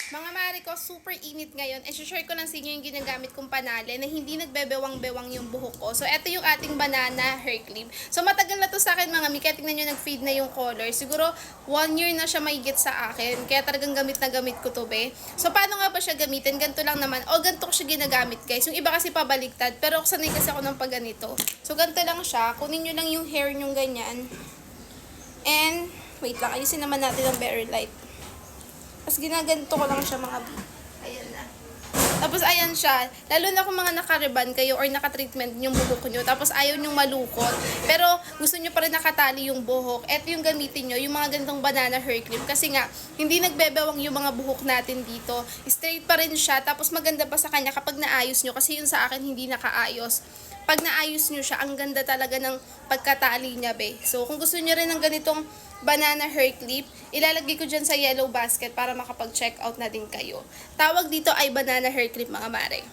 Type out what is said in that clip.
Mga mare ko, super init ngayon. E share ko lang sa inyo yung ginagamit kong panale na hindi nagbebewang-bewang yung buhok ko. So, eto yung ating banana hair clip. So, matagal na to sa akin mga mi. Kaya tingnan nyo, nag-fade na yung color. Siguro, 1 year na siya mahigit sa akin. Kaya talagang gamit na gamit ko to, be. So, paano nga ba siya gamitin? Ganito lang naman. O, ganito ko siya ginagamit, guys. Yung iba kasi pabaliktad. Pero sanay kasi ako ng pagganito. So, ganito lang siya. Kunin nyo lang yung hair nyo ganyan. And, wait lang. Ayusin naman natin ang very light. Tapos ginaganto ko lang siya mga ayan na. Tapos ayan siya. Lalo na kung mga nakariban kayo or nakatreatment yung buhok nyo. Tapos ayaw nyong malukot. Pero gusto nyo pa rin nakatali yung buhok. Eto yung gamitin nyo, yung mga ganitong banana hair clip. Kasi nga, hindi nagbebewang yung mga buhok natin dito. Straight pa rin siya. Tapos maganda pa sa kanya kapag naayos nyo. Kasi yun sa akin hindi nakaayos. Pag naayos nyo siya, ang ganda talaga ng pagkatali niya, be. So, kung gusto nyo rin ng ganitong banana hair clip, ilalagay ko dyan sa yellow basket para makapag-check out na din kayo. Tawag dito ay banana hair clip, mga mare.